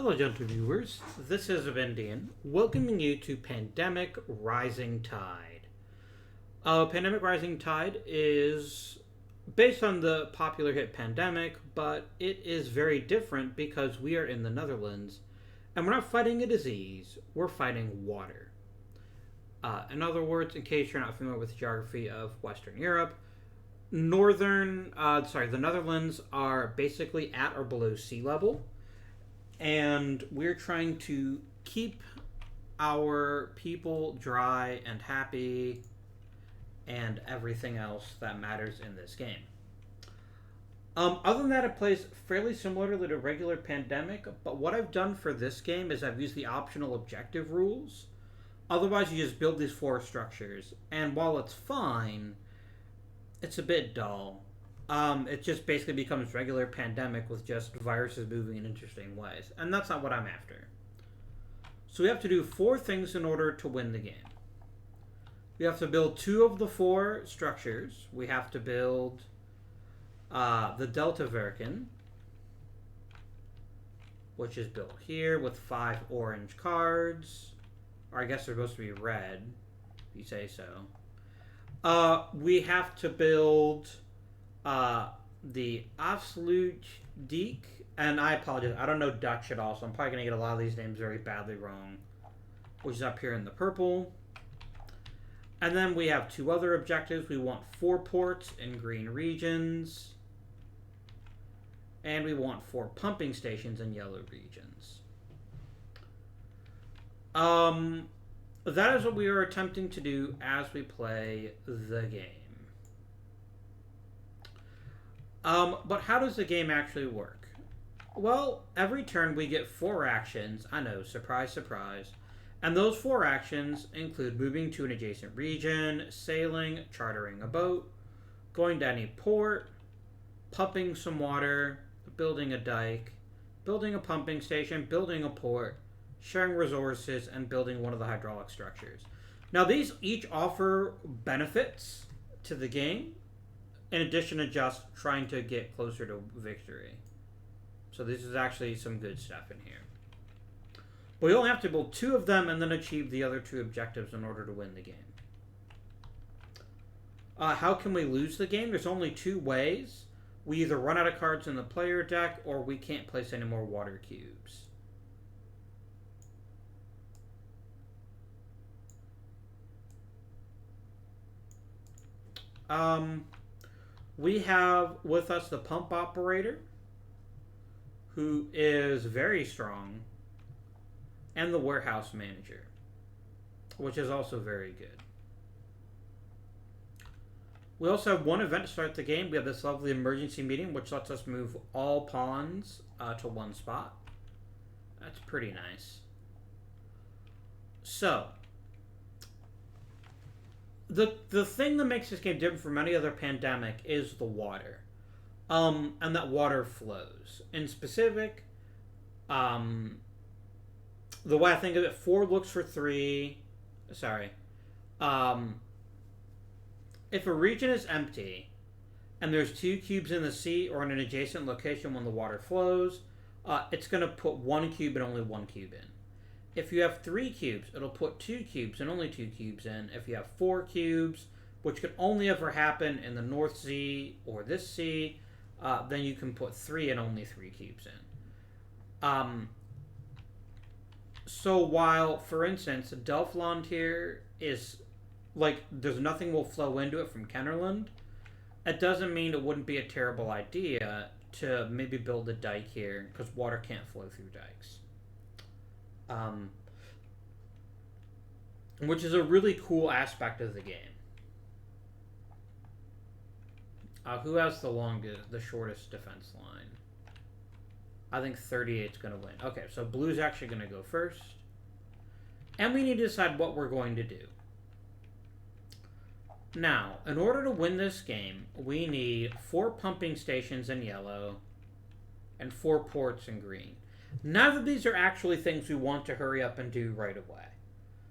Hello, gentle viewers. This is Avendian, welcoming you to Pandemic Rising Tide. Pandemic Rising Tide is based on the popular hit Pandemic, but it is very different because we are in the Netherlands and we're not fighting a disease, we're fighting water. In other words, in case you're not familiar with the geography of Western Europe, the Netherlands are basically at or below sea level, and we're trying to keep our people dry and happy and everything else that matters in this game. Other than that, it plays fairly similarly to regular Pandemic, but what I've done for this game is I've used the optional objective rules. Otherwise, you just build these four structures, and while it's fine, it's a bit dull. It just basically becomes regular Pandemic with just viruses moving in interesting ways, and that's not what I'm after. So we have to do four things in order to win the game. We have to build two of the four structures. We have to build the Delta Verken, which is built here with 5 orange cards. Or I guess they're supposed to be red, if you say so. We have to build the Absolute Deek, and I apologize, I don't know Dutch at all, so I'm probably going to get a lot of these names very badly wrong, which is up here in the purple. And then we have two other objectives. We want 4 ports in green regions, and we want 4 pumping stations in yellow regions. That is what we are attempting to do as we play the game. But how does the game actually work? Well, every turn we get 4 actions. I know, surprise, surprise. And those 4 actions include moving to an adjacent region, sailing, chartering a boat, going to any port, pumping some water, building a dike, building a pumping station, building a port, sharing resources, and building one of the hydraulic structures. Now, these each offer benefits to the game, in addition to just trying to get closer to victory. So this is actually some good stuff in here. But we only have to build 2 of them and then achieve the other 2 objectives in order to win the game. How can we lose the game? There's only 2 ways. We either run out of cards in the player deck, or we can't place any more water cubes. We have with us the pump operator, who is very strong, and the warehouse manager, which is also very good. We also have 1 event to start the game. We have this lovely emergency meeting, which lets us move all pawns to 1 spot. That's pretty nice. So, the thing that makes this game different from any other Pandemic is the water. And that water flows. In specific, the way I think of it, 4 looks for 3. Sorry. If a region is empty and there's 2 cubes in the sea or in an adjacent location when the water flows, it's going to put 1 cube and only 1 cube in. If you have 3 cubes, it'll put 2 cubes and only 2 cubes in. If you have 4 cubes, which could only ever happen in the North Sea or this sea, then you can put 3 and only 3 cubes in. So while, for instance, Delftland here is, like, there's nothing will flow into it from Kennerland, it doesn't mean it wouldn't be a terrible idea to maybe build a dike here, because water can't flow through dikes. Which is a really cool aspect of the game. Who has the shortest defense line? I think 38's going to win. Okay, so blue's actually going to go first. And we need to decide what we're going to do. Now, in order to win this game, we need 4 pumping stations in yellow and 4 ports in green. None of these are actually things we want to hurry up and do right away,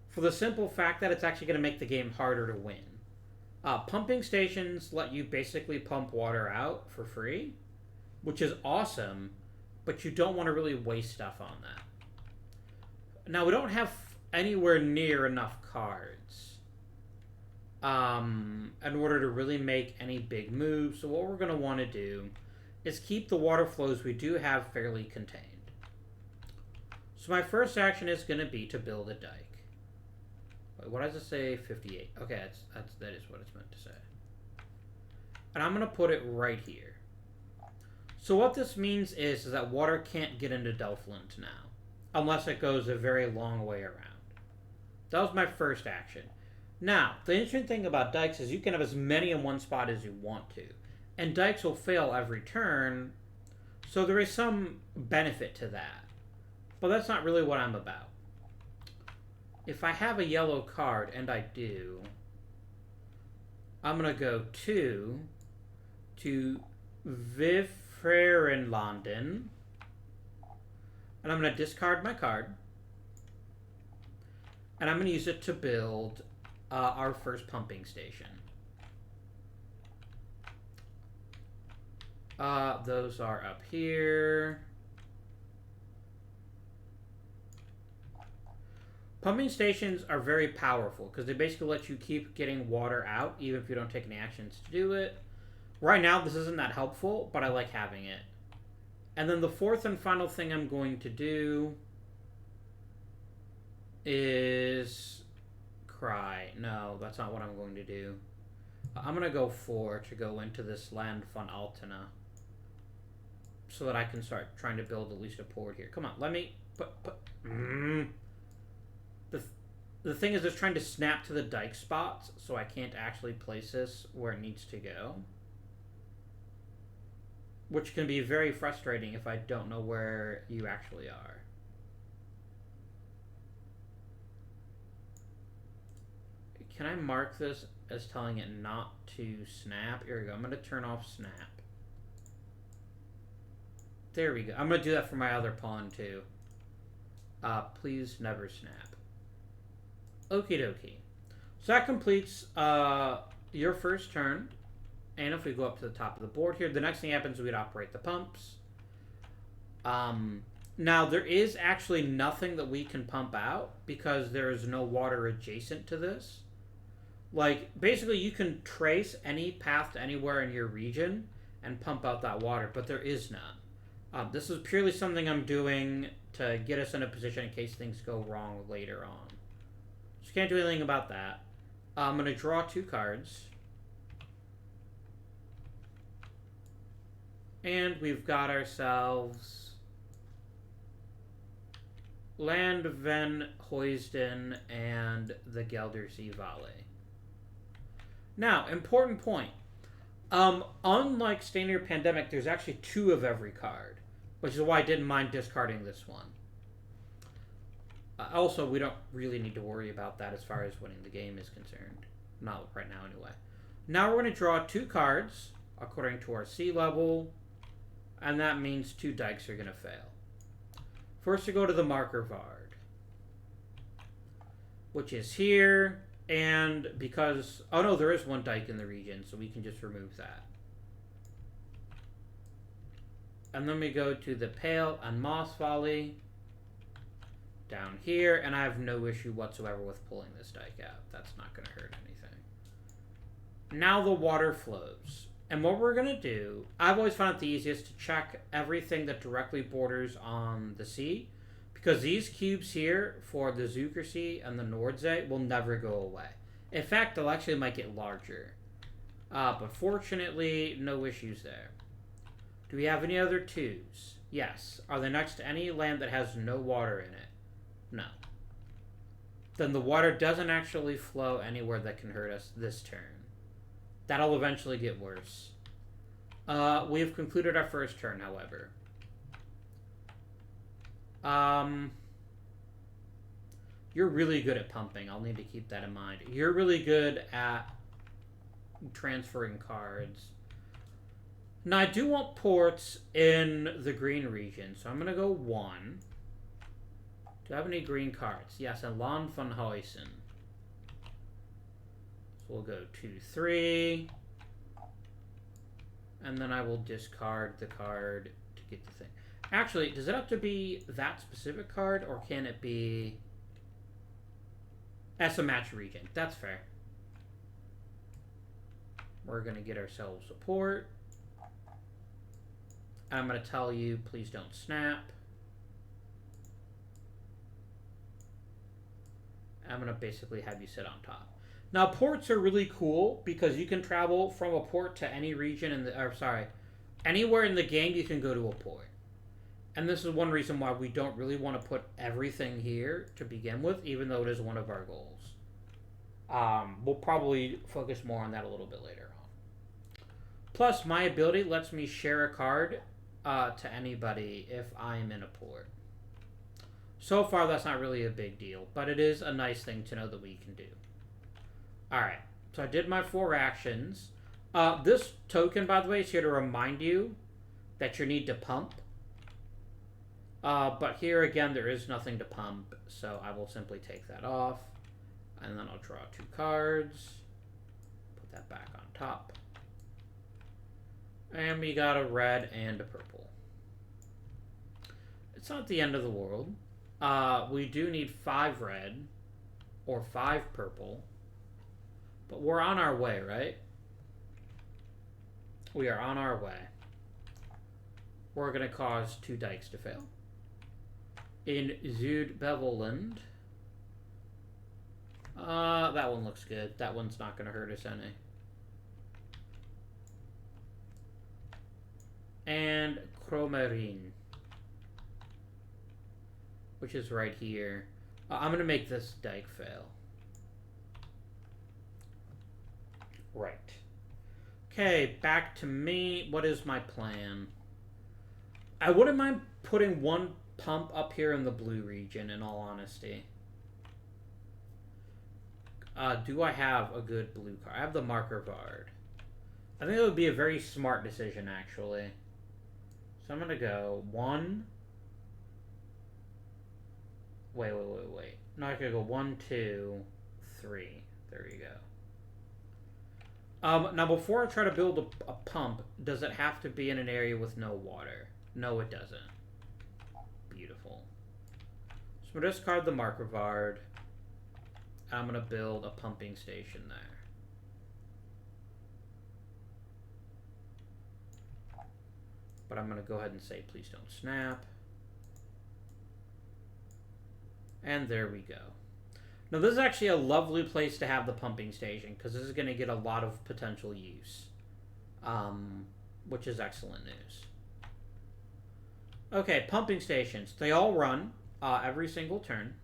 for the simple fact that it's actually going to make the game harder to win. Pumping stations let you basically pump water out for free, which is awesome, but you don't want to really waste stuff on that. Now, we don't have anywhere near enough cards in order to really make any big moves. So what we're going to want to do is keep the water flows we do have fairly contained. So my first action is going to be to build a dike. Wait, what does it say? 58. Okay, that is what it's meant to say. And I'm going to put it right here. So what this means is that water can't get into Delphland now, unless it goes a very long way around. That was my first action. Now, the interesting thing about dikes is you can have as many in one spot as you want to. And dikes will fail every turn, so there is some benefit to that. But that's not really what I'm about. If I have a yellow card, and I do, I'm going to go to Vifferenlanden, and I'm going to discard my card, and I'm going to use it to build our first pumping station. Those are up here. Pumping stations are very powerful because they basically let you keep getting water out even if you don't take any actions to do it. Right now, this isn't that helpful, but I like having it. And then the fourth and final thing I'm going to do is cry. No, that's not what I'm going to do. I'm going to go 4 to go into this land von Altena so that I can start trying to build at least a port here. Come on, let me put The thing is, it's trying to snap to the dike spots, so I can't actually place this where it needs to go. Which can be very frustrating if I don't know where you actually are. Can I mark this as telling it not to snap? Here we go. I'm going to turn off snap. There we go. I'm going to do that for my other pawn, too. Please never snap. Okie dokie. So that completes your first turn. And if we go up to the top of the board here, the next thing happens, we'd operate the pumps. Now, there is actually nothing that we can pump out because there is no water adjacent to this. Like, basically, you can trace any path to anywhere in your region and pump out that water, but there is none. This is purely something I'm doing to get us in a position in case things go wrong later on. So can't do anything about that. I'm going to draw 2 cards. And we've got ourselves Land Van Hoysden and the Geldersee Valley. Now, important point. Unlike Standard Pandemic, there's actually 2 of every card, which is why I didn't mind discarding this one. Also, we don't really need to worry about that as far as winning the game is concerned. Not right now, anyway. Now we're going to draw 2 cards according to our sea level, and that means 2 dikes are going to fail. First, we go to the Marker Vard, which is here, and because... Oh, no, there is 1 dike in the region, so we can just remove that. And then we go to the Pale and Moss Valley down here, and I have no issue whatsoever with pulling this dike out. That's not going to hurt anything. Now the water flows. And what we're going to do, I've always found it the easiest to check everything that directly borders on the sea, because these cubes here for the Zuckersee and the Nordsee will never go away. In fact, they'll actually might get larger. But fortunately, no issues there. Do we have any other 2s? Yes. Are they next to any land that has no water in it? No. Then the water doesn't actually flow anywhere that can hurt us this turn. That'll eventually get worse. We have concluded our first turn, however. You're really good at pumping. I'll need to keep that in mind. You're really good at transferring cards. Now, I do want ports in the green region, so I'm going to go 1. Do I have any green cards? Yes, and Land van Huysen. So we'll go 2, 3. And then I will discard the card to get the thing. Actually, does it have to be that specific card, or can it be as a match region? That's fair. We're going to get ourselves a port. I'm going to tell you, please don't snap. I'm going to basically have you sit on top. Now, ports are really cool because you can travel from a port to any region in the, or sorry, anywhere in the game you can go to a port. And this is one reason why we don't really want to put everything here to begin with, even though it is one of our goals. We'll probably focus more on that a little bit later on. Plus, my ability lets me share a card to anybody if I'm in a port. So far, that's not really a big deal, but it is a nice thing to know that we can do. Alright, so I did my 4 actions. This token, by the way, is here to remind you that you need to pump. But here again, there is nothing to pump, so I will simply take that off. And then I'll draw 2 cards. Put that back on top. And we got a red and a purple. It's not the end of the world. We do need 5 red or 5 purple. But we're on our way, right? We are on our way. We're going to cause 2 dikes to fail. In Zuid-Beveland. That one looks good. That one's not going to hurt us any. And Kromerin, which is right here. I'm going to make this dike fail. Right. Okay, back to me. What is my plan? I wouldn't mind putting 1 pump up here in the blue region, in all honesty. Do I have a good blue card? I have the Marker Vard. I think it would be a very smart decision, actually. So I'm going to go 1. Wait. No, I could go 1, 2, 3. There you go. Now, before I try to build a pump, does it have to be in an area with no water? No, it doesn't. Beautiful. So I'm going to discard the Marker Vard. I'm going to build a pumping station there. But I'm going to go ahead and say, please don't snap. And there we go. Now, this is actually a lovely place to have the pumping station, because this is going to get a lot of potential use. Which is excellent news. Okay, pumping stations. They all run every single turn.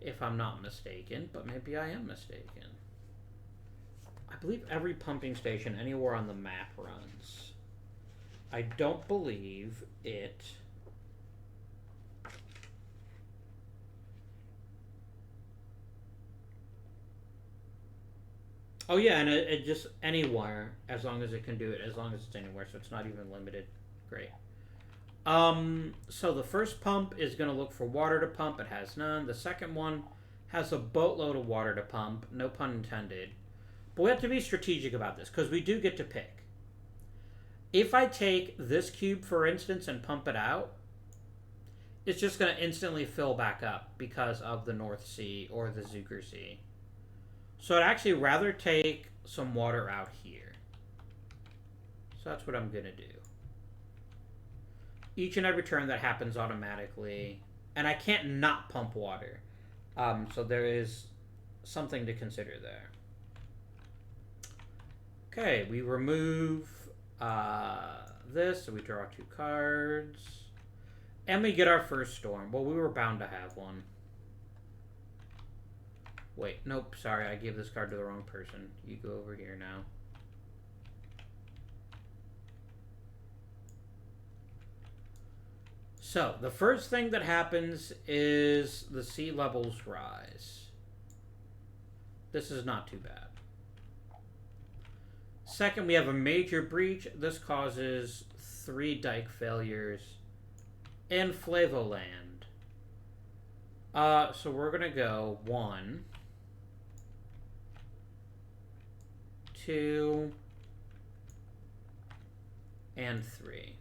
If I'm not mistaken, but maybe I am mistaken. I believe every pumping station anywhere on the map runs. I don't believe it... Oh yeah, and it just anywhere, as long as it can do it, as long as it's anywhere, so it's not even limited. Great. So the first pump is going to look for water to pump. It has none. The second one has a boatload of water to pump. No pun intended. But we have to be strategic about this, because we do get to pick. If I take this cube, for instance, and pump it out, it's just going to instantly fill back up because of the North Sea or the Zuger Sea. So I'd actually rather take some water out here. So that's what I'm going to do. Each and every turn that happens automatically. And I can't not pump water. So there is something to consider there. Okay, we remove this. So we draw 2 cards. And we get our first storm. Well, we were bound to have one. Wait, nope, sorry, I gave this card to the wrong person. You go over here now. So, the first thing that happens is the sea levels rise. This is not too bad. Second, we have a major breach. This causes 3 dike failures in Flavoland. So we're going to go 1... 2, and 3.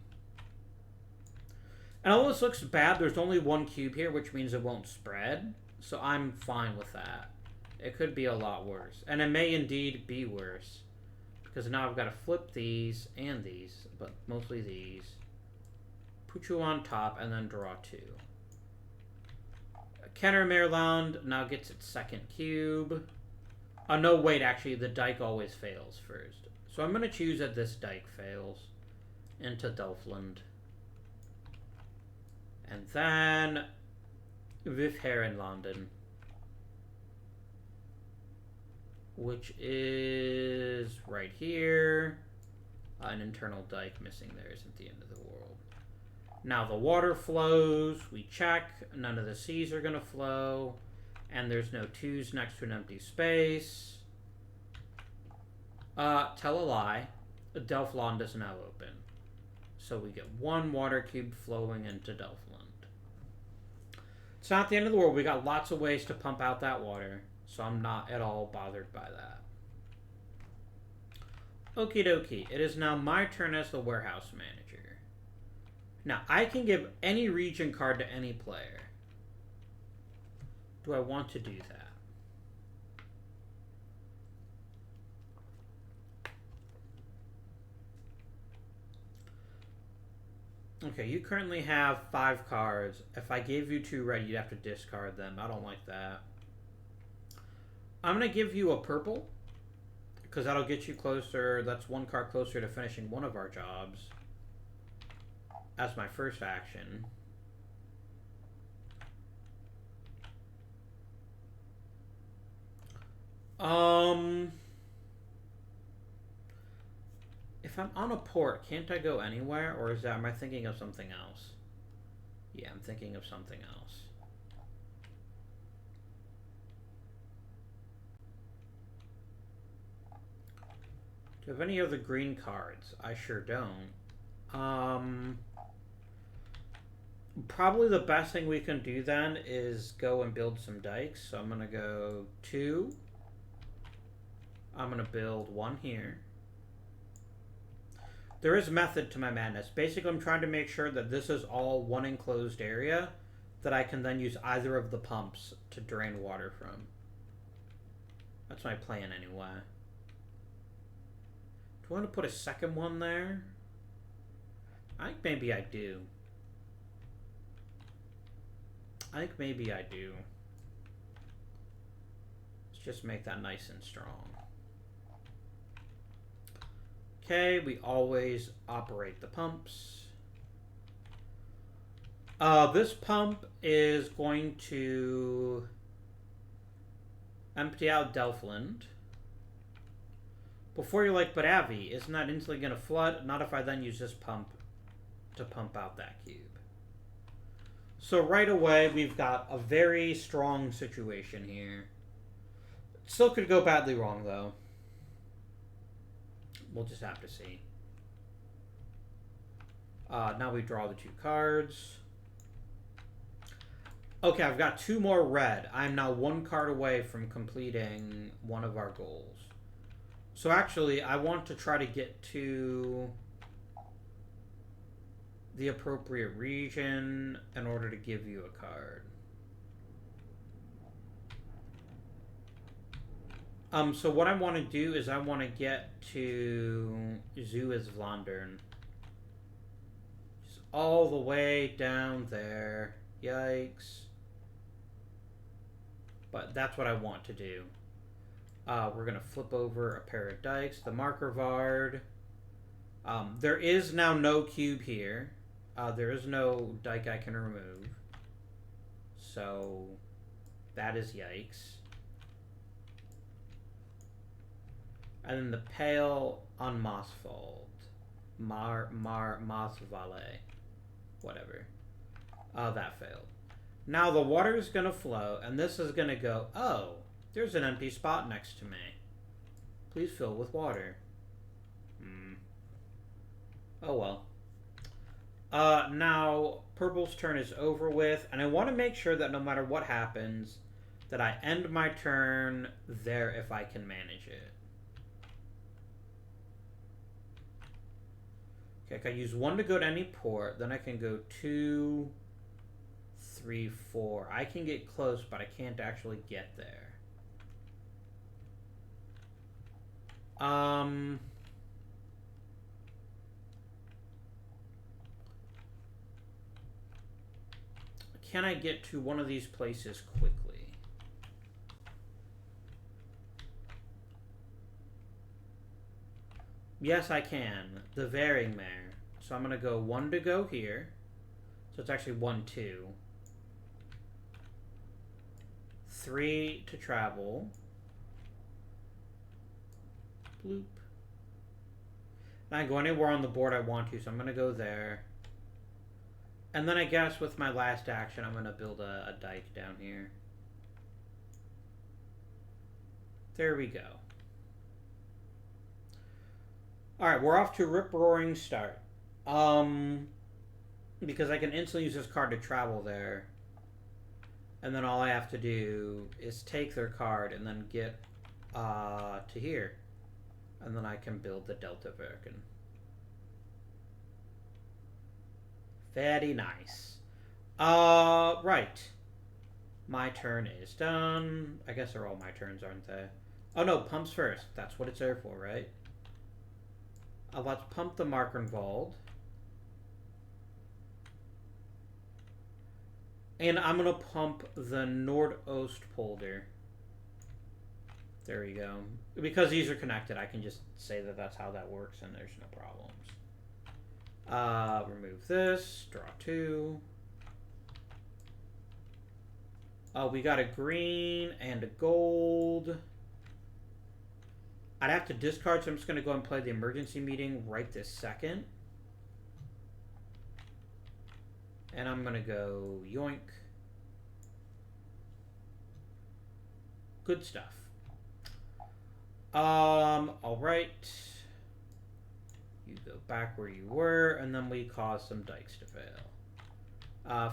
And although this looks bad, there's only one cube here, which means it won't spread. So I'm fine with that. It could be a lot worse. And it may indeed be worse. Because now I've got to flip these and these, but mostly these. Put you on top and then draw 2. Kennermereland now gets its second cube. Oh, no, wait, actually, the dike always fails first. So I'm going to choose that this dike fails into Delfland. And then Vifherenlanden, which is right here. An internal dike missing there isn't the end of the world. Now the water flows. We check. None of the C's are going to flow. And there's no 2s next to an empty space. Tell a lie. Delfland is now open. So we get 1 water cube flowing into Delfland. It's not the end of the world. We got lots of ways to pump out that water. So I'm not at all bothered by that. Okie dokie. It is now my turn as the warehouse manager. Now, I can give any region card to any player. Do I want to do that? Okay, you currently have 5 cards. If I gave you 2 red, you'd have to discard them. I don't like that. I'm going to give you a purple, because that'll get you closer. That's 1 card closer to finishing one of our jobs. As my first action. If I'm on a port, can't I go anywhere? Or am I thinking of something else? Yeah, I'm thinking of something else. Do you have any other green cards? I sure don't. Probably the best thing we can do then is go and build some dikes. So I'm going to go 2. I'm going to build 1 here. There is method to my madness. Basically, I'm trying to make sure that this is all one enclosed area that I can then use either of the pumps to drain water from. That's my plan anyway. Do I want to put a second one there? I think maybe I do. Let's just make that nice and strong. Okay, we always operate the pumps. This pump is going to empty out Delfland. Before you're like, but Avi, isn't that instantly going to flood? Not if I then use this pump to pump out that cube. So right away, we've got a very strong situation here. Still could go badly wrong, though. We'll just have to see. Now we draw the 2 cards. Okay, I've got 2 more red. I'm now 1 card away from completing one of our goals. So actually, I want to try to get to the appropriate region in order to give you a card. So what I want to do is I want to get to Zuidvlandern. Just all the way down there. Yikes. But that's what I want to do. We're going to flip over a pair of dikes. The marker Vard. There is now no cube here. There is no dike I can remove. So that is yikes. And then the Pale on Mossfold. Mossvale. Whatever. That failed. Now the water is going to flow, and this is going to go, oh, there's an empty spot next to me. Please fill with water. Oh well. Now, purple's turn is over with, and I want to make sure that no matter what happens, that I end my turn there if I can manage it. Okay, I can use 1 to go to any port. Then I can go 2, 3, 4. I can get close, but I can't actually get there. Can I get to one of these places quickly? Yes, I can. The varying mare. So I'm going to go 1 to go here. So it's actually 1, 2. 3 to travel. Bloop. And I can go anywhere on the board I want to, so I'm going to go there. And then I guess with my last action, I'm going to build a dike down here. There we go. Alright, we're off to a rip-roaring start. Because I can instantly use this card to travel there. And then all I have to do is take their card and then get to here. And then I can build the Delta Verken. Very nice. Right. My turn is done. I guess they're all my turns, aren't they? Oh no, pumps first. That's what it's there for, right? Let's pump the Markenwald. And I'm going to pump the Nordostpolder. There we go. Because these are connected, I can just say that that's how that works and there's no problems. Remove this. Draw 2. We got a green and a gold. I'd have to discard, so I'm just going to go and play the emergency meeting right this second. And I'm going to go yoink. Good stuff. Alright. You go back where you were, and then we cause some dikes to fail.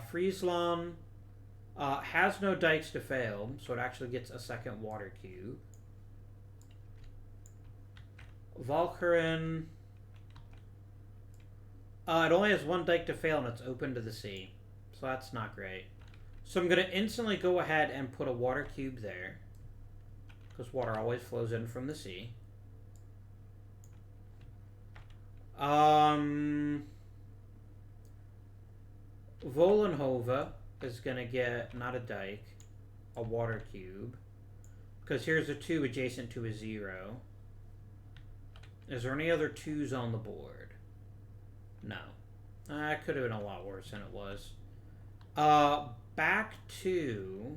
Friesland has no dikes to fail, so it actually gets a second water cube. Valkyrin. It only has 1 dike to fail, and it's open to the sea. So that's not great. So I'm going to instantly go ahead and put a water cube there. Because water always flows in from the sea. Volenhove is going to get, not a dike, a water cube. Because here's a 2 adjacent to a 0. Is there any other 2s on the board? No. That could have been a lot worse than it was. Back to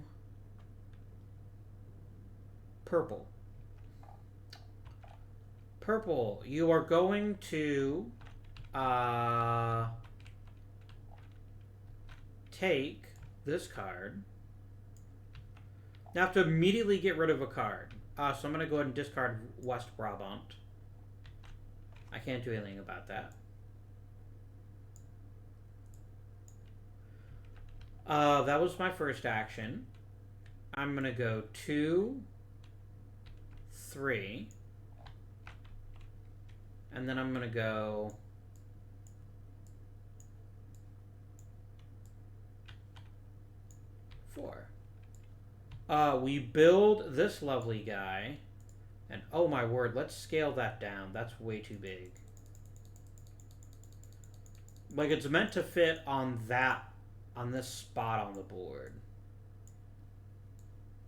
purple. Purple, you are going to take this card. Now I have to immediately get rid of a card. So I'm going to go ahead and discard West Brabant. I can't do anything about that. That was my first action. I'm going to go 2, 3. And then I'm going to go 4. We build this lovely guy. And oh my word, let's scale that down. That's way too big. Like, it's meant to fit on that, on this spot on the board.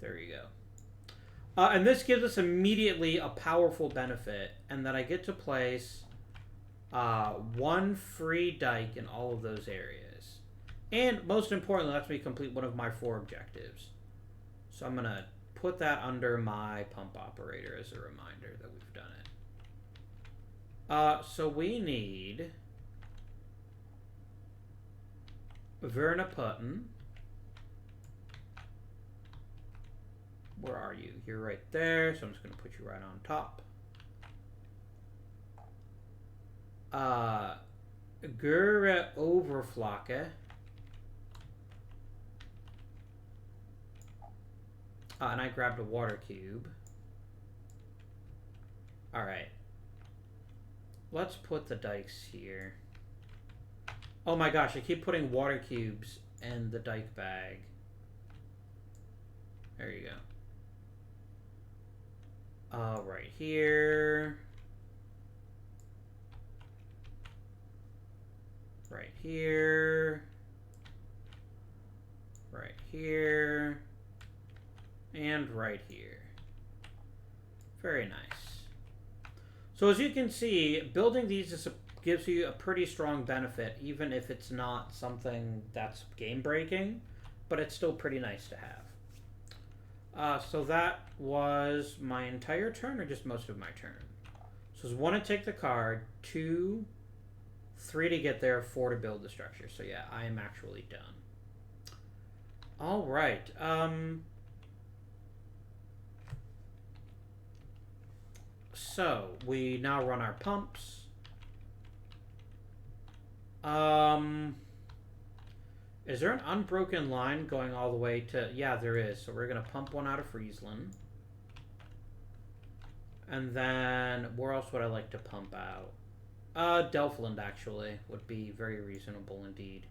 There you go. And this gives us immediately a powerful benefit, and that I get to place 1 free dike in all of those areas. And most importantly, lets me complete one of my 4 objectives. So I'm going to put that under my pump operator as a reminder that we've done it. So we need Verna Putten. Where are you? You're right there, so I'm just going to put you right on top. Gure Overflocke. And I grabbed a water cube. Alright. Let's put the dikes here. Oh my gosh, I keep putting water cubes in the dike bag. There you go. Right here. Right here. Right here. And right here. Very nice. So as you can see, building these gives you a pretty strong benefit, even if it's not something that's game breaking, but it's still pretty nice to have. So that was my entire turn, or just most of my turn. So it's 1 to take the card, 2, 3 to get there, 4 to build the structure. So yeah, I am actually done. All right. So we now run our pumps. Is there an unbroken line going all the way to... Yeah, there is. So we're going to pump one out of Friesland. And then where else would I like to pump out? Delftland, actually, would be very reasonable indeed.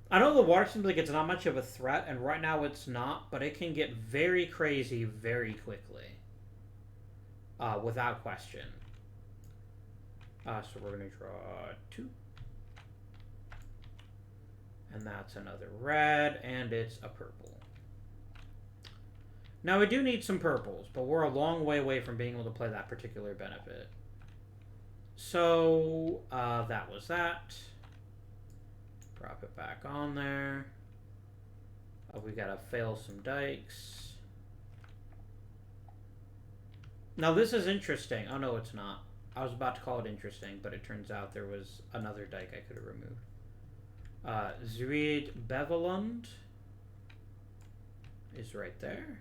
I know the water seems like it's not much of a threat, and right now it's not, but it can get very crazy very quickly. Without question. So we're going to draw 2. And that's another red, and it's a purple. Now, we do need some purples, but we're a long way away from being able to play that particular benefit. So, that was that. Drop it back on there. We gotta fail some dikes. Now, this is interesting. Oh, no, it's not. I was about to call it interesting, but it turns out there was another dike I could have removed. Zuid Beveland is right there.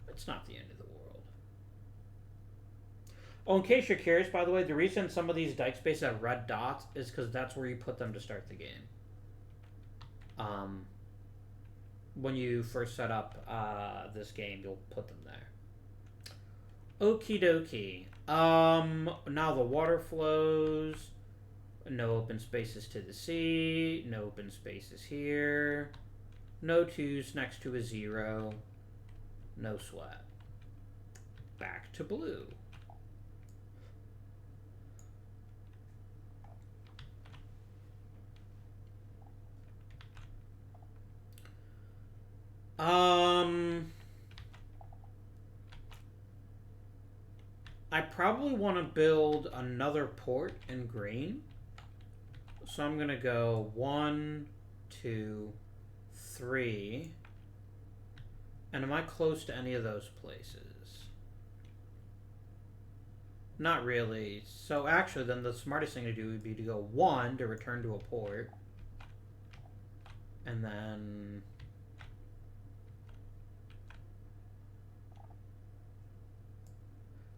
It's not the end of the world. Oh, in case you're curious, by the way, the reason some of these dike spaces have red dots is because that's where you put them to start the game. When you first set up this game, you'll put them there. Okie dokie. Now the water flows. No open spaces to the sea. No open spaces here. No 2s next to a 0. No sweat. Back to blue. I probably want to build another port in green. So I'm going to go 1, 2, 3. And am I close to any of those places? Not really. So actually, then the smartest thing to do would be to go 1 to return to a port. And then...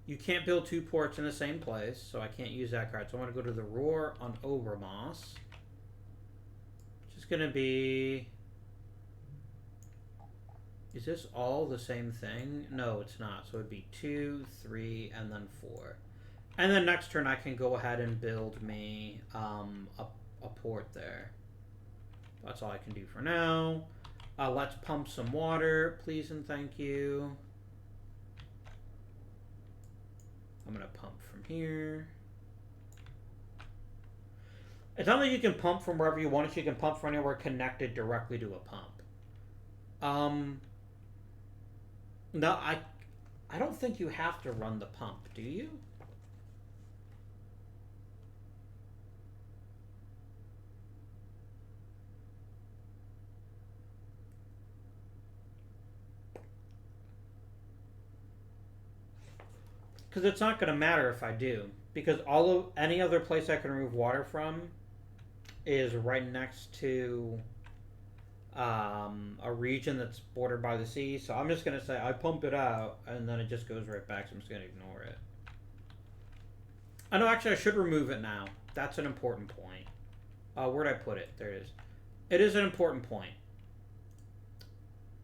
You can't build 2 ports in the same place, so I can't use that card. So I want to go to the Roar on Obermoss. Which is going to be... Is this all the same thing? No, it's not. So it would be 2, 3, and then 4. And then next turn I can go ahead and build me a port there. That's all I can do for now. Let's pump some water, please and thank you. I'm going to pump from here. It's not that you can pump from wherever you want it. You can pump from anywhere connected directly to a pump. No, I don't think you have to run the pump, do you? Because it's not going to matter if I do. Because any other place I can remove water from is right next to a region that's bordered by the sea. So I'm just going to say I pump it out, and then it just goes right back, so I'm just going to ignore it. Oh, no, actually, I should remove it now. That's an important point. Where'd I put it? There it is. It is an important point.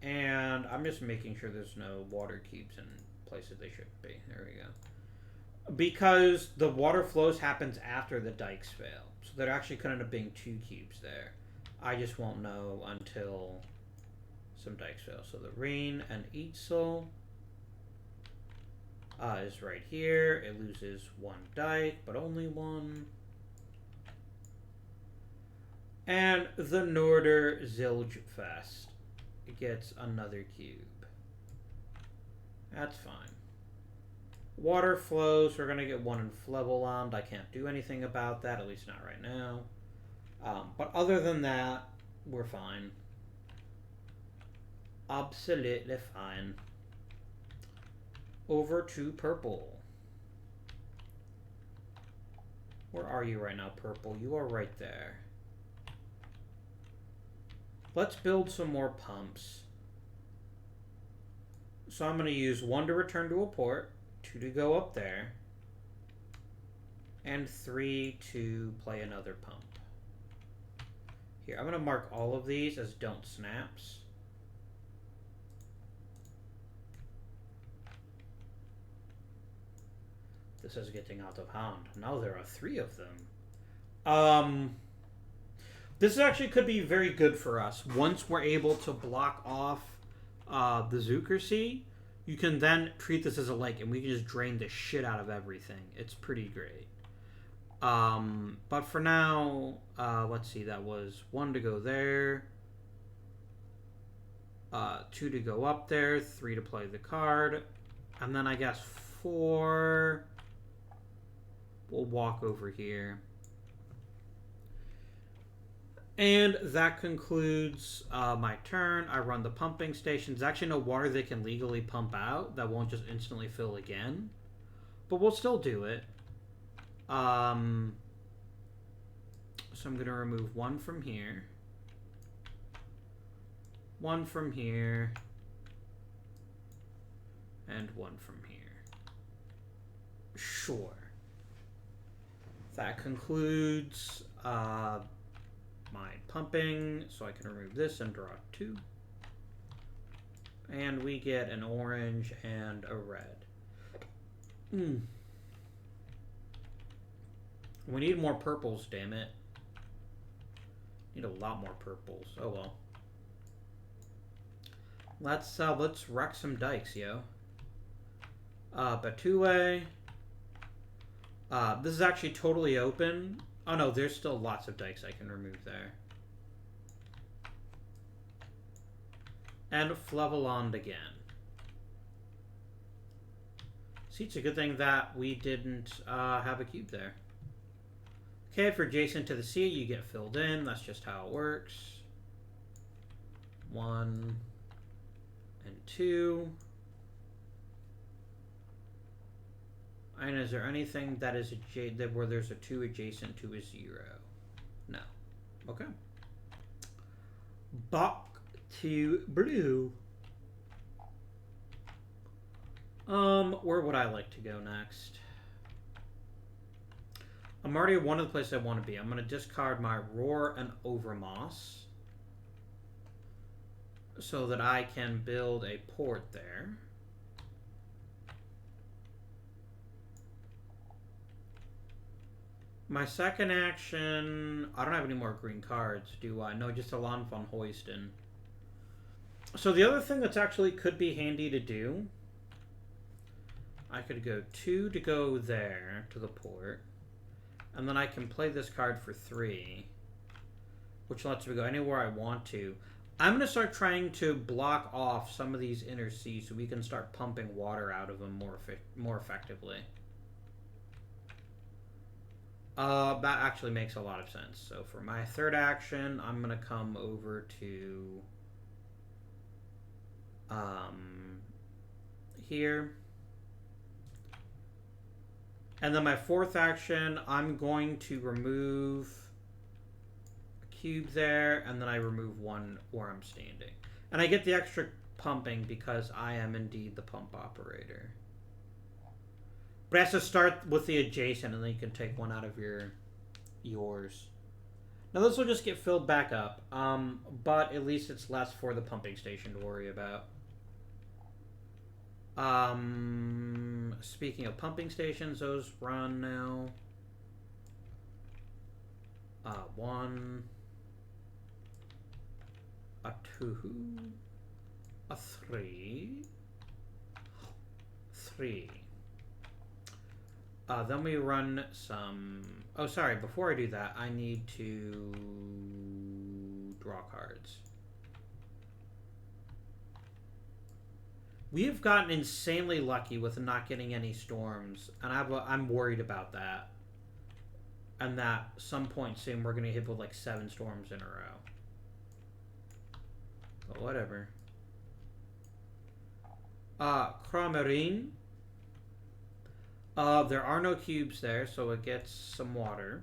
And I'm just making sure there's no water cubes in places they shouldn't be. There we go. Because the water flows happens after the dikes fail. So there actually could end up being 2 cubes there. I just won't know until some dikes fail. So the rain and Eitzel is right here. It loses 1 dike, but only 1. And the Norder Zilgfest gets another cube. That's fine. Water flows. We're going to get 1 in Flevoland. I can't do anything about that, at least not right now. But other than that, we're fine. Absolutely fine. Over to purple. Where are you right now, purple? You are right there. Let's build some more pumps. So I'm going to use 1 to return to a port, 2 to go up there, and 3 to play another pump. Here, I'm going to mark all of these as don't snaps. This is getting out of hand. Now there are 3 of them. This actually could be very good for us. Once we're able to block off the Zuckersea, you can then treat this as a lake, and we can just drain the shit out of everything. It's pretty great. But for now, let's see. That was 1 to go there, 2 to go up there, 3 to play the card, and then I guess 4. We'll walk over here. And that concludes my turn. I run the pumping stations. There's actually no water they can legally pump out. That won't just instantly fill again. But we'll still do it. So I'm going to remove 1 from here. 1 from here. And 1 from here. Sure. That concludes my pumping, so I can remove this and draw 2. And we get an orange and a red. We need more purples, damn it. Need a lot more purples. Oh well. Let's wreck some dikes, yo. Batoué. This is actually totally open. Oh no, there's still lots of dikes I can remove there. And Flevoland again. See, it's a good thing that we didn't have a cube there. Okay, if you're adjacent to the sea, you get filled in. That's just how it works. 1 and 2. And is there anything that is where there's a 2 adjacent to a 0? No. Okay. Back to blue. Where would I like to go next? I'm already at one of the places I want to be. I'm going to discard my Roar and Overmoss so that I can build a port there. My second action, I don't have any more green cards, do I? No, just Alon von Hoysten. So the other thing that's actually could be handy to do, I could go 2 to go there to the port, and then I can play this card for 3, which lets me go anywhere I want to. I'm going to start trying to block off some of these inner seas so we can start pumping water out of them more effectively. That actually makes a lot of sense. So for my third action, I'm going to come over to here. And then my fourth action, I'm going to remove a cube there, and then I remove 1 where I'm standing. And I get the extra pumping because I am indeed the pump operator. But it has to start with the adjacent, and then you can take 1 out of yours. Now this will just get filled back up, but at least it's less for the pumping station to worry about. Speaking of pumping stations, those run now. One, a two, a three, three. Then we run some... Oh, sorry. Before I do that, I need to draw cards. We have gotten insanely lucky with not getting any storms, and I'm worried about that. And that some point soon we're going to hit with like 7 storms in a row. But whatever. Cromarine. There are no cubes there, so it gets some water.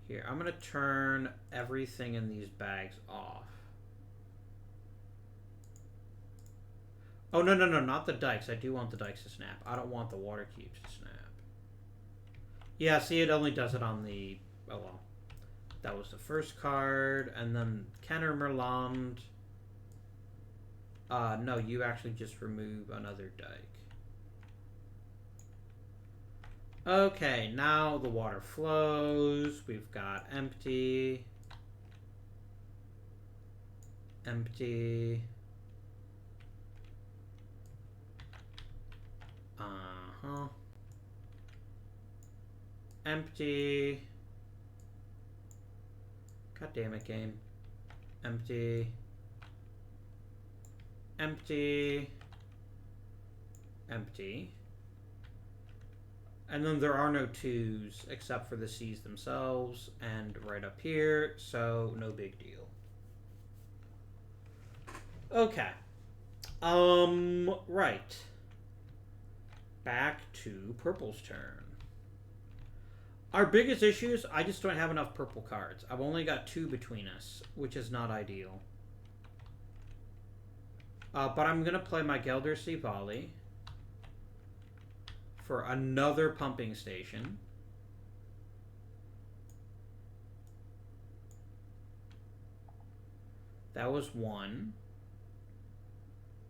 Here, I'm going to turn everything in these bags off. Oh, no, not the dikes. I do want the dikes to snap. I don't want the water cubes to snap. Yeah, see, it only does it on the... Oh, well. That was the first card. And then Kenner Merland. No, you actually just remove another dike. Okay, now the water flows. We've got empty. Empty. Empty. God damn it, game. Empty. Empty. Empty. And then there are no 2s except for the C's themselves and right up here, so no big deal. Okay. Right. Back to purple's turn. Our biggest issue is I just don't have enough purple cards. I've only got 2 between us, which is not ideal. But I'm going to play my Gelder Sivali for another pumping station. That was 1.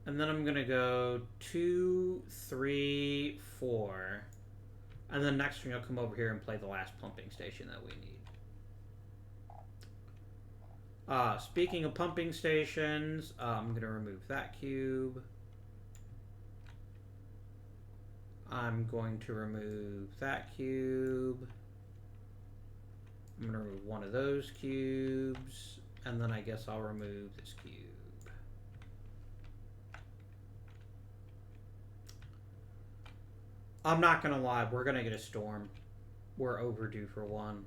And then I'm going to go 2, 3, 4. And then next turn, you'll come over here and play the last pumping station that we need. Speaking of pumping stations, I'm going to remove that cube. I'm going to remove that cube. I'm going to remove one of those cubes. And then I guess I'll remove this cube. I'm not going to lie, we're going to get a storm. We're overdue for one.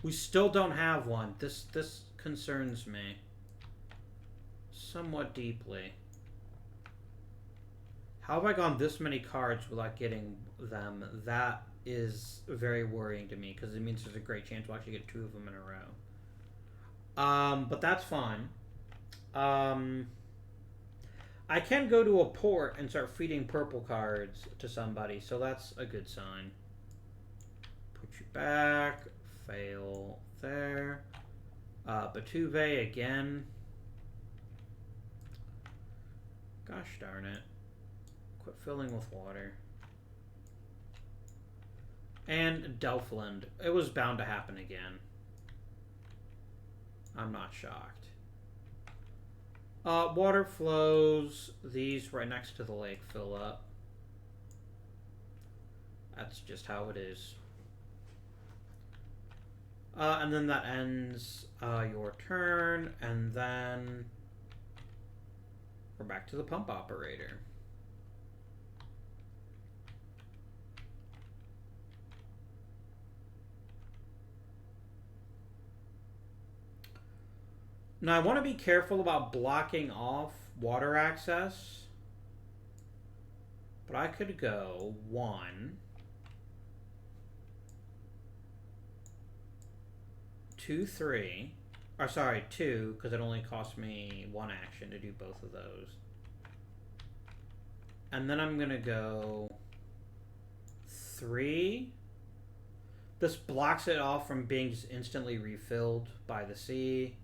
We still don't have one. This concerns me somewhat deeply. How have I gone this many cards without getting them? That is very worrying to me because it means there's a great chance we'll actually get 2 of them in a row. But that's fine. I can go to a port and start feeding purple cards to somebody, so that's a good sign. Put you back. Fail there. Batuve again. Gosh darn it. Quit filling with water. And Delphland. It was bound to happen again. I'm not shocked. Water flows. These right next to the lake fill up. That's just how it is. And then that ends your turn, and then we're back to the pump operator. Now, I want to be careful about blocking off water access, but I could go 1, 2, 3, or sorry, 2, because it only cost me 1 action to do both of those. And then I'm going to go 3. This blocks it off from being just instantly refilled by the sea.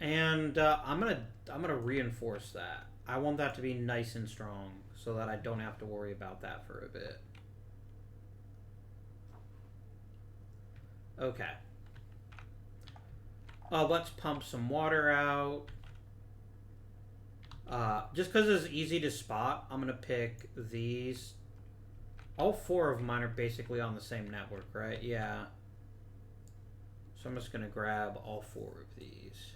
And I'm gonna reinforce that. I want that to be nice and strong so that I don't have to worry about that for a bit. Okay. Let's pump some water out. Just because it's easy to spot, I'm going to pick these. All 4 of mine are basically on the same network, right? Yeah. So I'm just going to grab all 4 of these.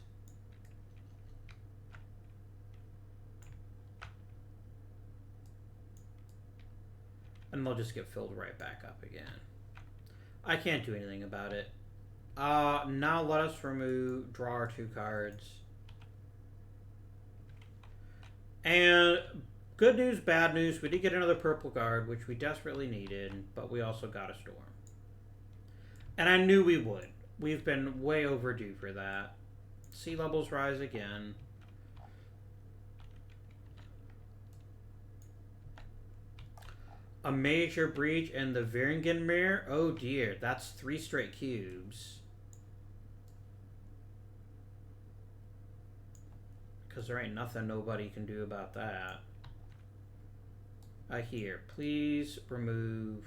And they'll just get filled right back up again. I can't do anything about it. Now let us draw our 2 cards. And good news, bad news, we did get another purple card, which we desperately needed, but we also got a storm. And I knew we would. We've been way overdue for that. Sea levels rise again. A major breach in the Viringen Mirror? Oh dear, that's 3 straight cubes. Because there ain't nothing nobody can do about that. Here, please remove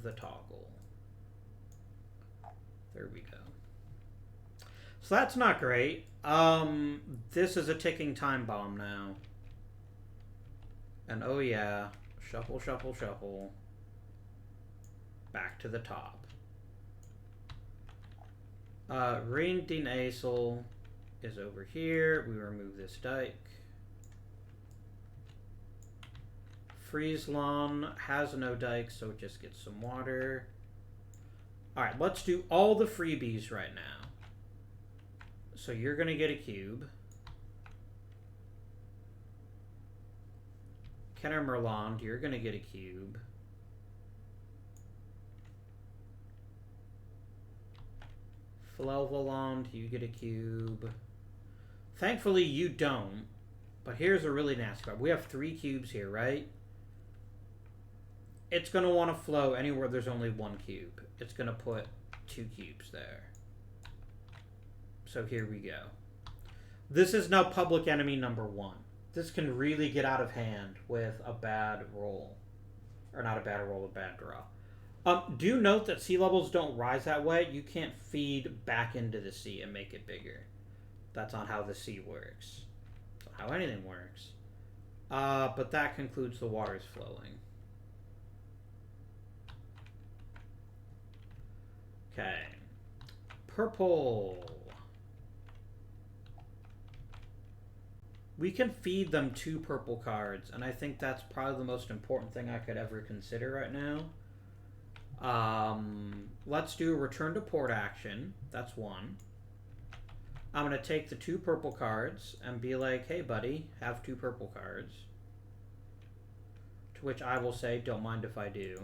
the toggle. There we go. So that's not great. This is a ticking time bomb now. And oh yeah, shuffle, shuffle, shuffle. Back to the top. Ring den Acel is over here. We remove this dike. Friesland has no dike, so it just gets some water. Alright, let's do all the freebies right now. So you're going to get a cube. Kennemerland, you're going to get a cube. Flevoland, you get a cube. Thankfully, you don't. But here's a really nasty part. We have 3 cubes here, right? It's going to want to flow anywhere there's only 1 cube. It's going to put 2 cubes there. So here we go. This is now public enemy number 1. This can really get out of hand with a bad roll. Or not a bad roll, a bad draw. Do note that sea levels don't rise that way. You can't feed back into the sea and make it bigger. That's not how the sea works. That's not how anything works. But that concludes the waters flowing. Okay. Purple. We can feed them 2 purple cards, and I think that's probably the most important thing I could ever consider right now. Let's do a return to port action. That's 1. I'm going to take the 2 purple cards and be like, hey buddy, have 2 purple cards. To which I will say, don't mind if I do.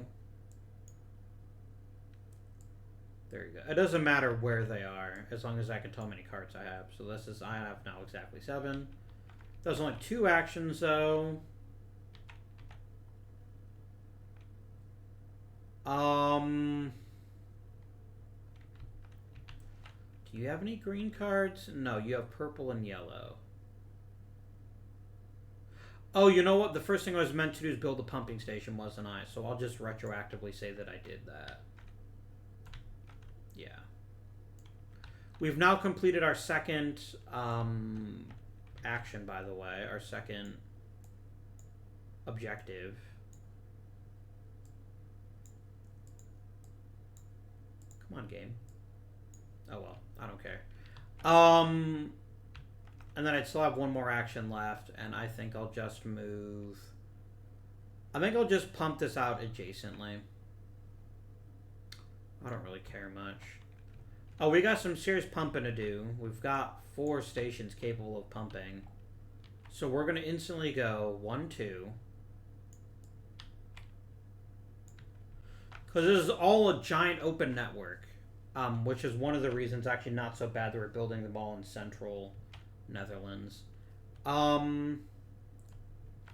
There you go. It doesn't matter where they are, as long as I can tell how many cards I have. So this is, I have now exactly 7. There's only 2 actions though. Do you have any green cards? No, you have purple and yellow. Oh, you know what? The first thing I was meant to do is build a pumping station, wasn't I? So I'll just retroactively say that I did that. Yeah. We've now completed our second action, by the way. Our second objective. Come on, game. Oh well, I don't care. And then I'd still have 1 more action left, and I think I'll just move. I think I'll just pump this out adjacently. I don't really care much. Oh, we got some serious pumping to do. We've got 4 stations capable of pumping. So we're going to instantly go 1, 2. Because this is all a giant open network. Which is one of the reasons actually not so bad that we're building them all in central Netherlands.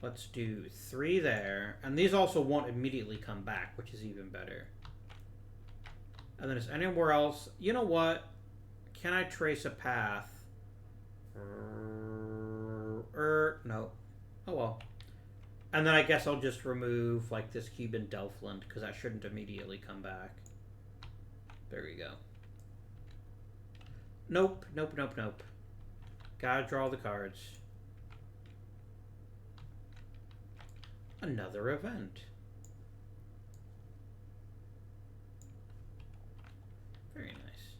Let's do 3 there. And these also won't immediately come back, which is even better. And then is anywhere else... You know what? Can I trace a path No. Oh well. And then I guess I'll just remove like this cube in Delphland because that shouldn't immediately come back. There we go. Nope, nope, nope, nope. Gotta draw the cards. Another event. Very nice.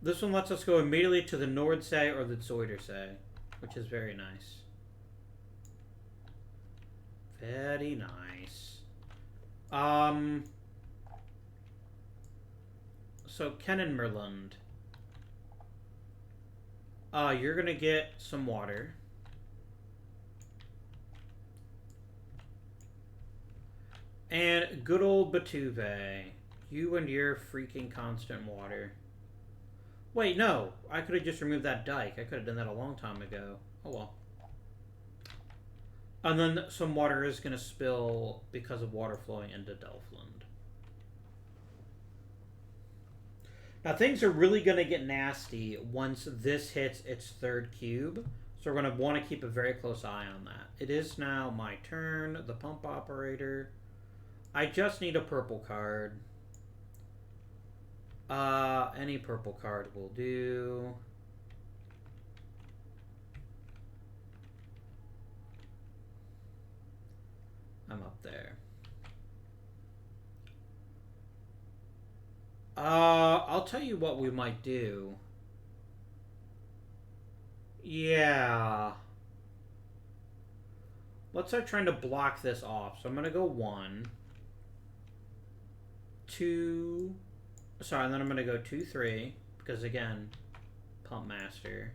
This one lets us go immediately to the Nordsee or the Zuiderzee, which is very nice. Very nice. So Kennemerland. You're gonna get some water. And good old Batuve. You and your freaking constant water. Wait, no. I could have just removed that dike. I could have done that a long time ago. Oh well. And then some water is going to spill because of water flowing into Delphland. Now things are really going to get nasty once this hits its third cube. So we're going to want to keep a very close eye on that. It is now my turn, the pump operator. I just need a purple card. Any purple card will do. I'm up there. I'll tell you what we might do. Yeah. Let's start trying to block this off. So I'm going to go 1, 2... Sorry, and then I'm going to go 2, 3. Because, again, Pump Master.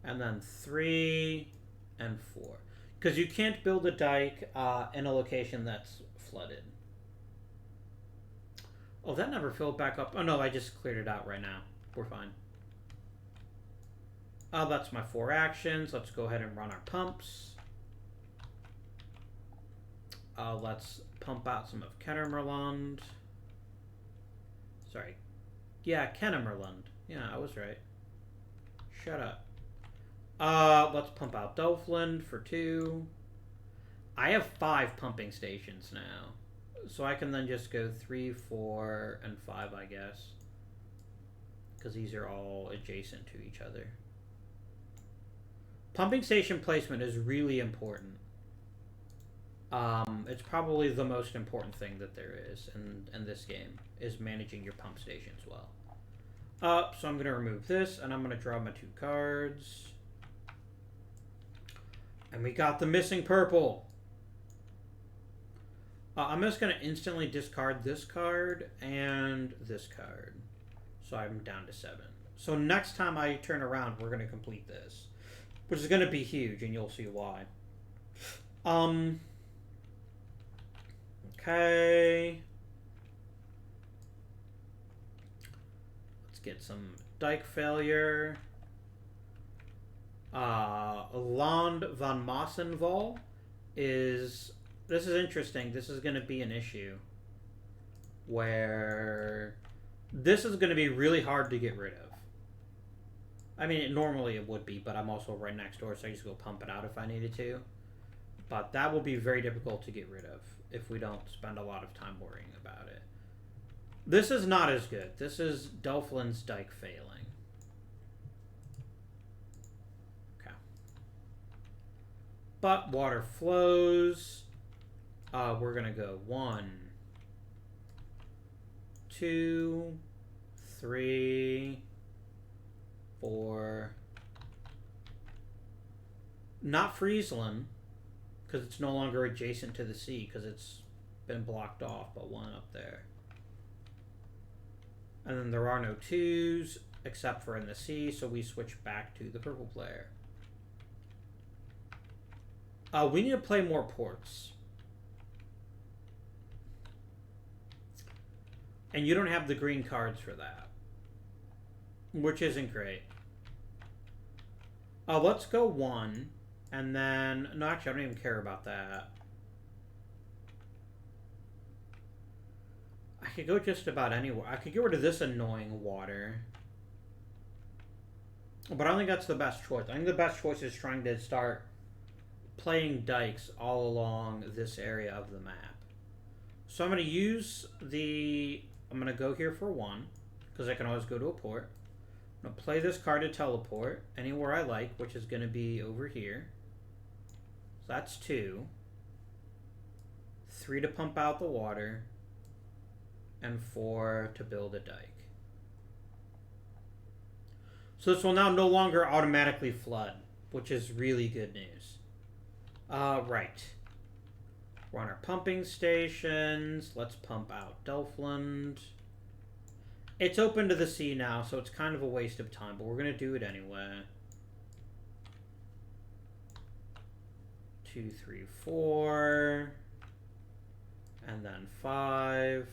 And then 3 and 4. Because you can't build a dike in a location that's flooded. Oh, that never filled back up. Oh, no, I just cleared it out right now. We're fine. That's my 4 actions. Let's go ahead and run our pumps. Let's pump out some of Kennemerland. Sorry. Yeah, Kennemerland. Yeah, I was right. Shut up. Let's pump out Delphland for 2. I have 5 pumping stations now. So I can then just go 3, 4, and 5, I guess. Because these are all adjacent to each other. Pumping station placement is really important. It's probably the most important thing that there is in this game, is managing your pump stations well. So I'm going to remove this, and I'm going to draw my 2 cards. And we got the missing purple. I'm just going to instantly discard this card and this card. So I'm down to 7. So next time I turn around, we're going to complete this. Which is going to be huge, and you'll see why. Okay. Let's get some dike failure. Land van Massenval is... This is interesting. This is going to be an issue. Where... This is going to be really hard to get rid of. I mean, normally it would be, but I'm also right next door, so I just go pump it out if I needed to. But that will be very difficult to get rid of if we don't spend a lot of time worrying about it. This is not as good. This is Delphland's dike failing. Okay. But water flows. We're going to go 1, 2, 3... 4. Not Friesland, because it's no longer adjacent to the sea, because it's been blocked off, but 1 up there. And then there are no 2s, except for in the sea, so we switch back to the purple player. We need to play more ports. And you don't have the green cards for that. Which isn't great. Let's go 1. And then... No, actually, I don't even care about that. I could go just about anywhere. I could get rid of this annoying water. But I don't think that's the best choice. I think the best choice is trying to start playing dikes all along this area of the map. So I'm going to use the... I'm going to go here for 1, because I can always go to a port. I'm going to play this card to teleport anywhere I like, which is going to be over here. So that's 2. 3 to pump out the water. And 4 to build a dike. So this will now no longer automatically flood, which is really good news. Right. We're on our pumping stations. Let's pump out Delfland. It's open to the sea now, so it's kind of a waste of time, but we're going to do it anyway. 2, 3, 4. And then 5.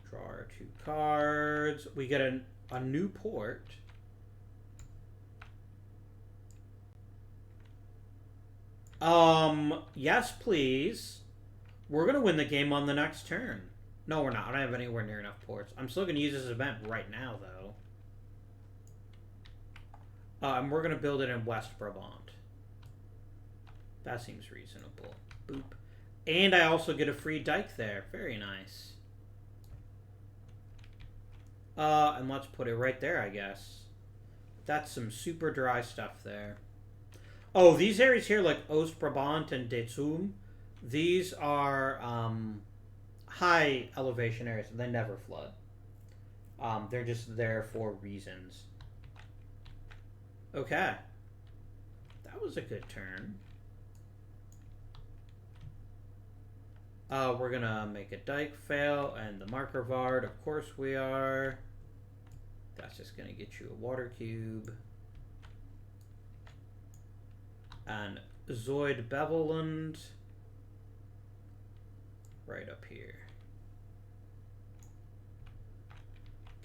Draw our 2 cards. We get a new port. Yes, please. We're going to win the game on the next turn. No, we're not. I don't have anywhere near enough ports. I'm still going to use this event right now, though. And we're going to build it in West Brabant. That seems reasonable. Boop. And I also get a free dike there. Very nice. And let's put it right there, I guess. That's some super dry stuff there. Oh, these areas here, like Oost-Brabant and De Zoom, these are high elevation areas. They never flood. They're just there for reasons. Okay. That was a good turn. We're gonna make a dike fail and the marker Vard. Of course we are. That's just gonna get you a water cube. And Zoid Beveland. Right up here.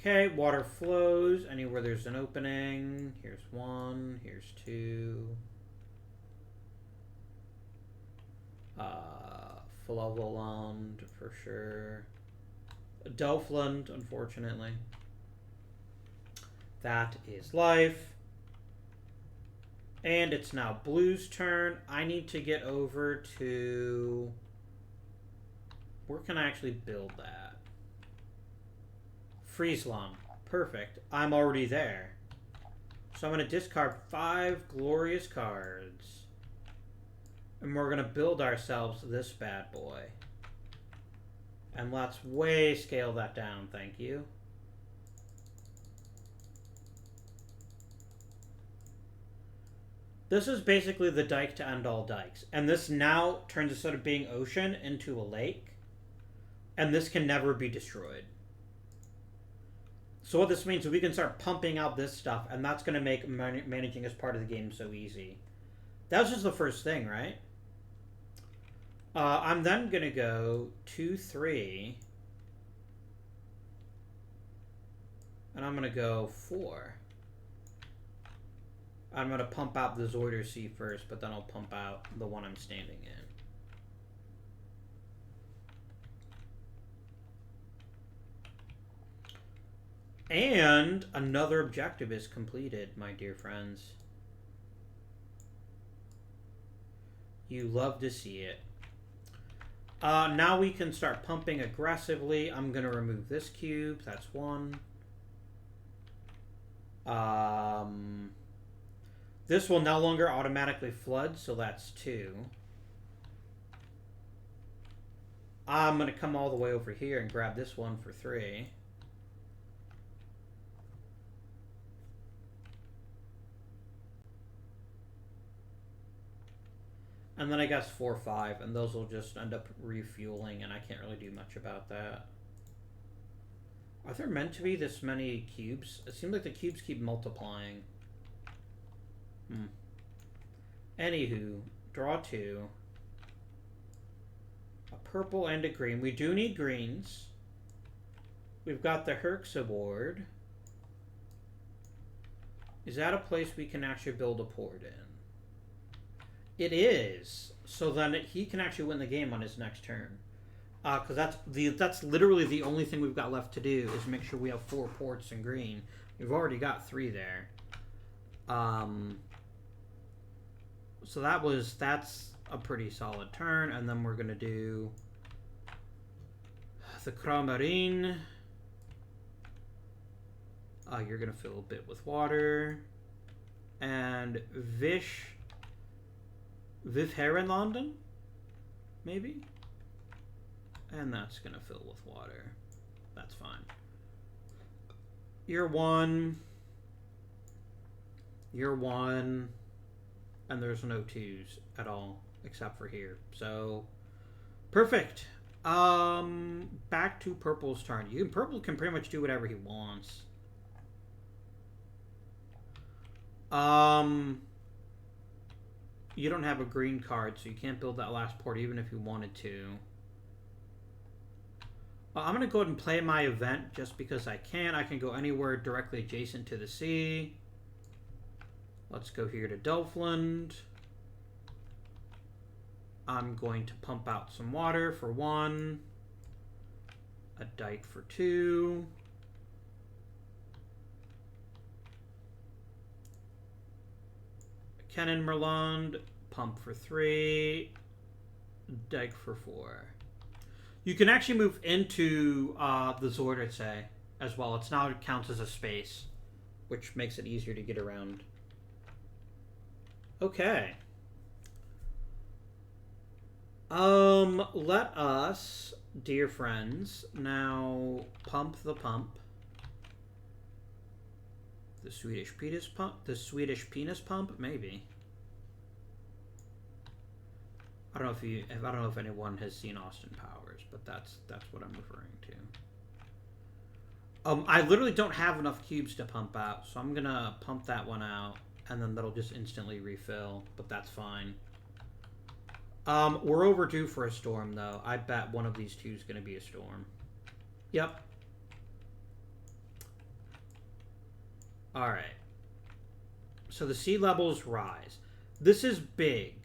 Okay, water flows anywhere there's an opening. Here's 1, here's 2. Flavoland for sure. Delfland, unfortunately. That is life. And it's now Blue's turn. I need to get over to... Where can I actually build that? Friesland. Perfect. I'm already there. So I'm going to discard 5 glorious cards. And we're going to build ourselves this bad boy. And let's way scale that down, thank you. This is basically the dike to end all dikes. And this now turns instead of being ocean into a lake. And this can never be destroyed. So what this means is we can start pumping out this stuff. And that's going to make managing as part of the game so easy. That was just the first thing, right? I'm then going to go 2, 3. And I'm going to go 4. I'm going to pump out the Zoider Sea first, but then I'll pump out the one I'm standing in. And another objective is completed, my dear friends. You love to see it. Now we can start pumping aggressively. I'm going to remove this cube. That's 1. This will no longer automatically flood, so that's 2. I'm going to come all the way over here and grab this one for 3. And then I guess 4, 5, and those will just end up refueling, and I can't really do much about that. Are there meant to be this many cubes? It seems like the cubes keep multiplying. Anywho, draw 2. A purple and a green. We do need greens. We've got the Herx Award. Is that a place we can actually build a port in? It is. So then he can actually win the game on his next turn. Because that's literally the only thing we've got left to do is make sure we have 4 ports in green. We've already got 3 there. So that's a pretty solid turn, and then we're gonna do the Cramarin. You're gonna fill a bit with water, and Vivherenlanden, maybe. And that's going to fill with water. That's fine. You're 1. You're 1. And there's no 2s at all, except for here. So, perfect. Back to Purple's turn. Purple can pretty much do whatever he wants. You don't have a green card, so you can't build that last port even if you wanted to. I'm going to go ahead and play my event just because I can. I can go anywhere directly adjacent to the sea. Let's go here to Delfland. I'm going to pump out some water for 1. A dike for 2. Kennen Merland, pump for 3. Dike for 4. You can actually move into the Zordice as well. It's now, it counts as a space, which makes it easier to get around. Okay. Let us, dear friends, now pump the pump. The Swedish penis pump? The Swedish penis pump? Maybe. I don't know if anyone has seen Austin Powers, but that's what I'm referring to. I literally don't have enough cubes to pump out, so I'm gonna pump that one out, and then that'll just instantly refill, but that's fine. We're overdue for a storm, though. I bet one of these 2 is gonna be a storm. Yep. Alright. So the sea levels rise. This is big.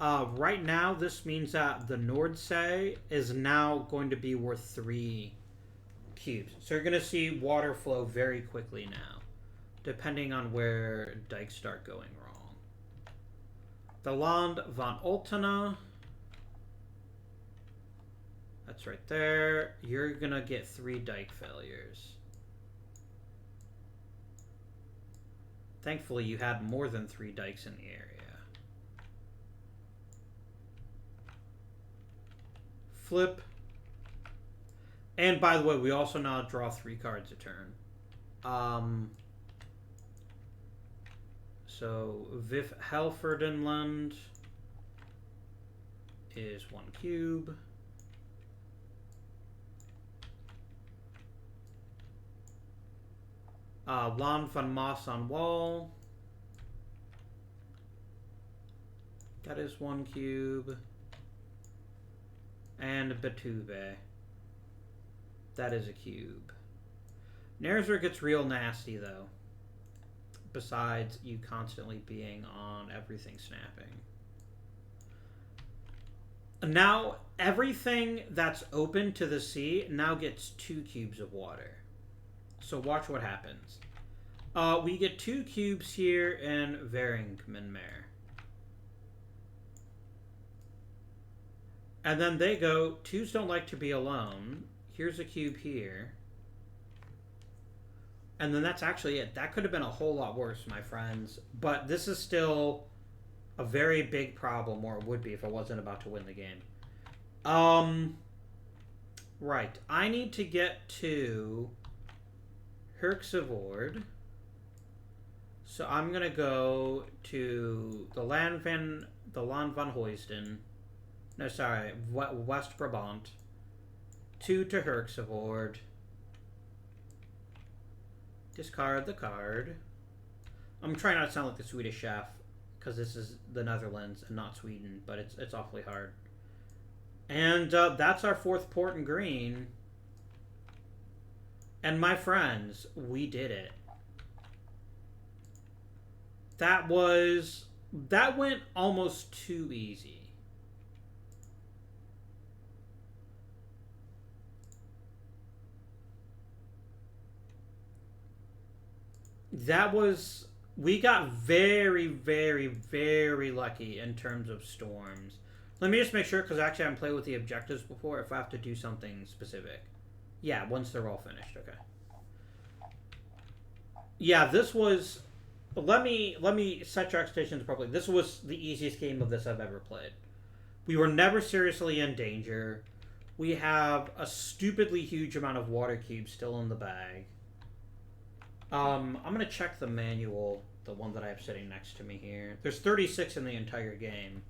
Right now, this means that the Nordsee is now going to be worth 3 cubes. So you're going to see water flow very quickly now, depending on where dikes start going wrong. The Land van Altena. That's right there. You're going to get 3 dike failures. Thankfully, you had more than 3 dikes in the area. Flip. And by the way, we also now draw 3 cards a turn. So Vif Helferdenland is 1 cube. Land van Maas on Wall. That is 1 cube. And Betube. That is a cube. Nerzer gets real nasty, though. Besides you constantly being on everything snapping. Now, everything that's open to the sea now gets 2 cubes of water. So watch what happens. We get 2 cubes here in Veringmenmer. And then they go, 2s don't like to be alone. Here's a cube here. And then that's actually it. That could have been a whole lot worse, my friends. But this is still a very big problem, or it would be if I wasn't about to win the game. Right. I need to get to Herxivord. So I'm going to go to the Land van Hoysten. No, sorry, West Brabant. 2 to Herxivord. Discard the card. I'm trying not to sound like the Swedish chef, because this is the Netherlands and not Sweden, but it's awfully hard. And that's our 4th port in green. And my friends, we did it. That went almost too easy. That was we got very, very, very lucky in terms of storms. Let me just make sure because actually I haven't played with the objectives before. If I have to do something specific, yeah, once they're all finished, okay. Yeah, this was. Let me set your expectations properly. This was the easiest game of this I've ever played. We were never seriously in danger. We have a stupidly huge amount of water cubes still in the bag. I'm gonna check the manual, the one that I have sitting next to me here. There's 36 in the entire game,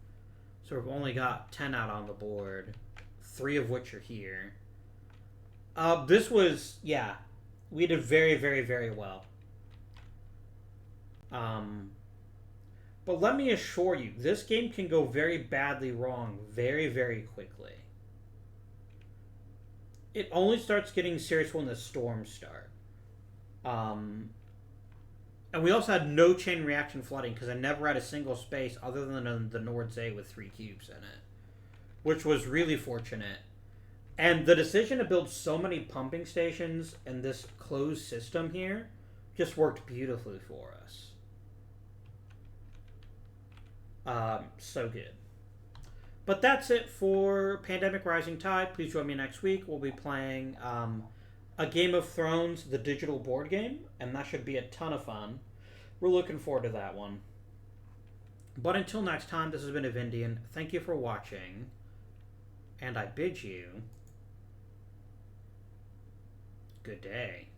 so we've only got 10 out on the board, 3 of which are here. This was yeah, we did very, very, very well. Um, but let me assure you, this game can go very badly wrong very, very quickly. It only starts getting serious when the storms start. Um, and we also had no chain reaction flooding because I never had a single space other than the Nordsee with 3 cubes in it, which was really fortunate. And the decision to build so many pumping stations in this closed system here just worked beautifully for us. So good. But that's it for Pandemic Rising Tide. Please join me next week. We'll be playing a Game of Thrones, the digital board game, and that should be a ton of fun. We're looking forward to that one. But until next time, this has been Avindian. Thank you for watching, and I bid you good day.